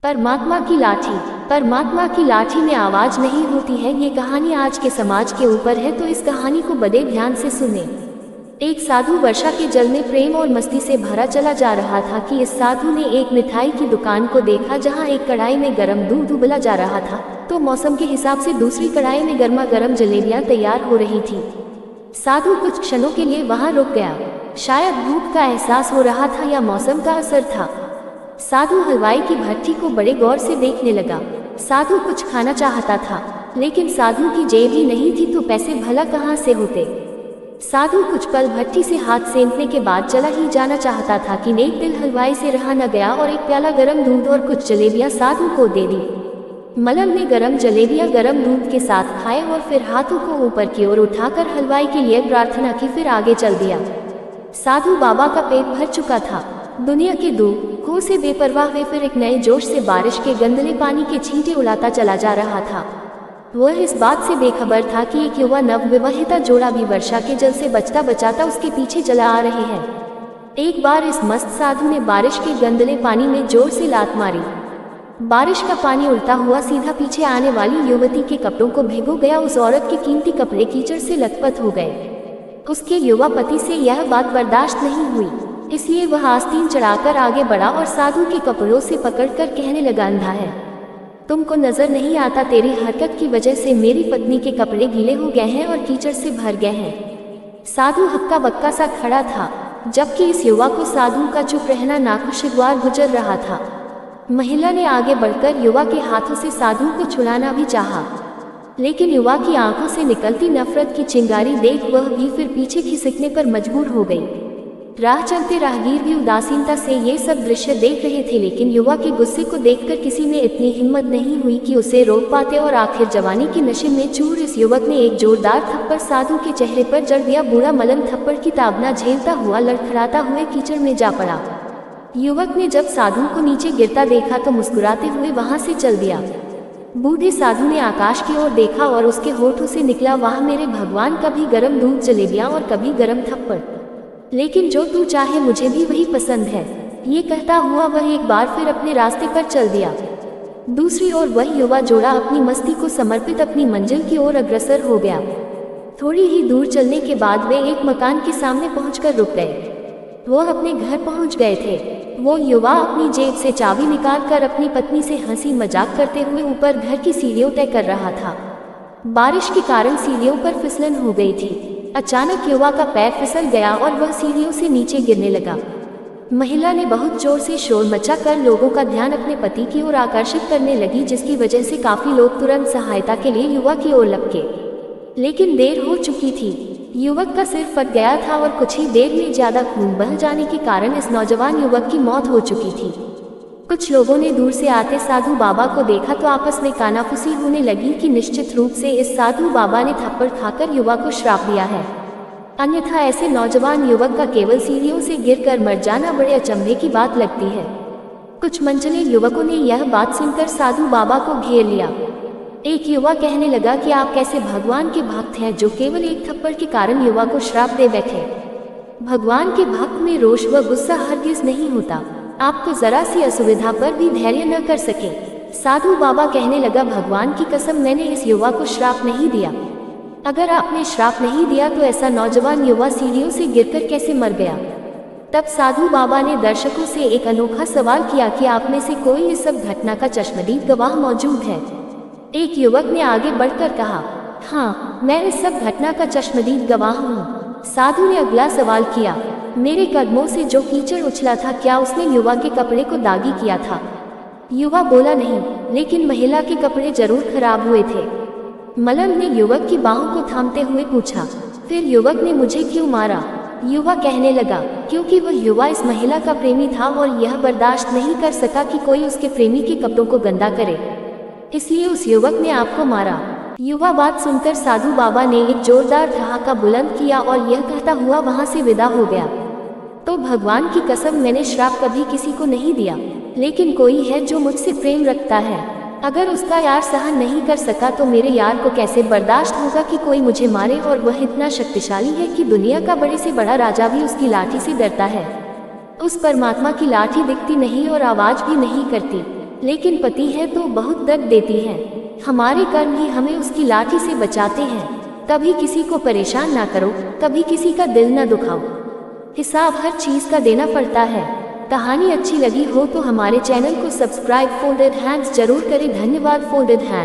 परमात्मा की लाठी। परमात्मा की लाठी में आवाज नहीं होती है। ये कहानी आज के समाज के ऊपर है, तो इस कहानी को बड़े ध्यान से सुने। एक साधु वर्षा के जल में प्रेम और मस्ती से भरा चला जा रहा था कि इस साधु ने एक मिठाई की दुकान को देखा, जहां एक कढ़ाई में गर्म दूध उबला जा रहा था, तो मौसम के हिसाब से दूसरी कढ़ाई में गर्मा गर्म जलेबियां तैयार हो रही थी। साधु कुछ क्षणों के लिए वहां रुक गया। शायद भूख का एहसास हो रहा था या मौसम का असर था। साधु हलवाई की भट्टी को बड़े गौर से देखने लगा। साधु कुछ खाना चाहता था, लेकिन साधु की जेब ही नहीं थी, तो पैसे भला कहाँ से होते। साधु कुछ पल भट्टी से हाथ सेंकने के बाद चला ही जाना चाहता था कि नेक दिल हलवाई से रहा न गया और एक प्याला गरम दूध और कुछ जलेबियां साधु को दे दी। मलंग ने गरम जलेबियां गरम दूध के साथ खाए और फिर हाथों को ऊपर की ओर उठाकर हलवाई के लिए प्रार्थना की, फिर आगे चल दिया। साधु बाबा का पेट भर चुका था। दुनिया के दुखों से बेपरवाह वे फिर एक नए जोश से बारिश के गंदले पानी के छींटे उड़ाता चला जा रहा था। वह इस बात से बेखबर था कि एक युवा नवविवाहिता जोड़ा भी वर्षा के जल से बचता बचाता उसके पीछे चला आ रहे हैं। एक बार इस मस्त साधु ने बारिश के गंदले पानी में जोर से लात मारी। बारिश का पानी उड़ता हुआ सीधा पीछे आने वाली युवती के कपड़ों को भिगो गया। उस औरत के कीमती कपड़े कीचड़ से लथपथ हो गए। उसके युवा पति से यह बात बर्दाश्त नहीं हुई, इसलिए वह आस्तीन चढ़ाकर आगे बढ़ा और साधु के कपड़ों से पकड़कर कहने लगा, अंधा है, तुमको नजर नहीं आता, तेरी हरकत की वजह से मेरी पत्नी के कपड़े गीले हो गए हैं और कीचड़ से भर गए हैं। साधु हक्का बक्का सा खड़ा था, जबकि इस युवा को साधु का चुप रहना नाखुशगवार गुजर रहा था। महिला ने आगे बढ़कर युवा के हाथों से साधु को छुड़ाना भी चाहा, लेकिन युवा की आंखों से निकलती नफरत की चिंगारी देख वह भी फिर पीछे खिसकने पर मजबूर हो गई। राह चलते राहगीर भी उदासीनता से ये सब दृश्य देख रहे थे, लेकिन युवा के गुस्से को देखकर किसी ने इतनी हिम्मत नहीं हुई कि उसे रोक पाते, और आखिर जवानी के नशे में चूर इस युवक ने एक जोरदार थप्पड़ साधु के चेहरे पर जड़ दिया। बूढ़ा मलंग थप्पड़ की ताबना झेलता हुआ लड़खड़ाता हुए कीचड़ में जा पड़ा। युवक ने जब साधु को नीचे गिरता देखा तो मुस्कुराते हुए वहां से चल दिया। बूढ़े साधु ने आकाश की ओर देखा और उसके होठों से निकला, वाह मेरे भगवान, कभी गरम दूध जलेबियां और कभी गरम थप्पड़, लेकिन जो तू चाहे मुझे भी वही पसंद है। ये कहता हुआ वह एक बार फिर अपने रास्ते पर चल दिया। दूसरी ओर वह युवा जोड़ा अपनी मस्ती को समर्पित अपनी मंजिल की ओर अग्रसर हो गया। थोड़ी ही दूर चलने के बाद वे एक मकान के सामने पहुंचकर रुक गए। वह अपने घर पहुंच गए थे। वो युवा अपनी जेब से चाबी निकालकर अपनी पत्नी से हंसी मजाक करते हुए ऊपर घर की सीढ़ियों तय कर रहा था। बारिश के कारण सीढ़ियों पर फिसलन हो गई थी। अचानक युवा का पैर फिसल गया और वह सीढ़ियों से नीचे गिरने लगा। महिला ने बहुत जोर से शोर मचा कर लोगों का ध्यान अपने पति की ओर आकर्षित करने लगी, जिसकी वजह से काफी लोग तुरंत सहायता के लिए युवा की ओर लपके, लेकिन देर हो चुकी थी। युवक का सिर फट गया था और कुछ ही देर में ज्यादा खून बह जाने के कारण इस नौजवान युवक की मौत हो चुकी थी। कुछ लोगों ने दूर से आते साधु बाबा को देखा तो आपस में कानाफूसी होने लगी कि निश्चित रूप से इस साधु बाबा ने थप्पड़ खाकर युवा को श्राप दिया है, अन्यथा ऐसे नौजवान युवक का केवल सीढ़ियों से गिरकर मर जाना बड़े अचंभे की बात लगती है। कुछ मनचले युवकों ने यह बात सुनकर साधु बाबा को घेर लिया। एक युवा कहने लगा कि आप कैसे भगवान के भक्त हैं जो केवल एक थप्पड़ के कारण युवा को श्राप दे बैठे। भगवान के भक्त में रोष व गुस्सा हरगिज नहीं होता। आप तो जरा सी असुविधा पर भी धैर्य न कर सके। साधु बाबा कहने लगा, भगवान की कसम, मैंने इस युवा को श्राप नहीं दिया। अगर आपने श्राप नहीं दिया तो ऐसा नौजवान युवा सीढ़ियों से गिरकर कैसे मर गया। तब साधु बाबा ने दर्शकों से एक अनोखा सवाल किया कि आप में से कोई इस सब घटना का चश्मदीद गवाह मौजूद है। एक युवक ने आगे बढ़कर कहा, हाँ, मैं इस सब घटना का चश्मदीद गवाह हूँ। साधु ने अगला सवाल किया, मेरे कदमों से जो कीचड़ उछला था, क्या उसने युवा के कपड़े को दागी किया था। युवा बोला, नहीं, लेकिन महिला के कपड़े जरूर खराब हुए थे। मलंग ने युवक की बाहों को थामते हुए पूछा, फिर युवक ने मुझे क्यों मारा। युवा कहने लगा, क्योंकि वह युवा इस महिला का प्रेमी था और यह बर्दाश्त नहीं कर सका कि कोई उसके प्रेमी के कपड़ों को गंदा करे, इसलिए उस युवक ने आपको मारा। युवा बात सुनकर साधु बाबा ने एक जोरदार ठहाका बुलंद किया और यह कहता हुआ वहां से विदा हो गया। तो भगवान की कसम, मैंने श्राप कभी किसी को नहीं दिया, लेकिन कोई है जो मुझसे प्रेम रखता है। अगर उसका यार सहन नहीं कर सका तो मेरे यार को कैसे बर्दाश्त होगा कि कोई मुझे मारे, और वह इतना शक्तिशाली है कि दुनिया का बड़े से बड़ा राजा भी उसकी लाठी से डरता है। उस परमात्मा की लाठी दिखती नहीं और आवाज भी नहीं करती। लेकिन पति है तो बहुत दर्द देती है। हमारे कर्म ही हमें उसकी लाठी से बचाते हैं। कभी किसी को परेशान ना करो, कभी किसी का दिल ना दुखाओ। हिसाब हर चीज का देना पड़ता है। कहानी अच्छी लगी हो तो हमारे चैनल को सब्सक्राइब फोल्डेड हैंड्स जरूर करें। धन्यवाद फोल्डेड हैंड्स।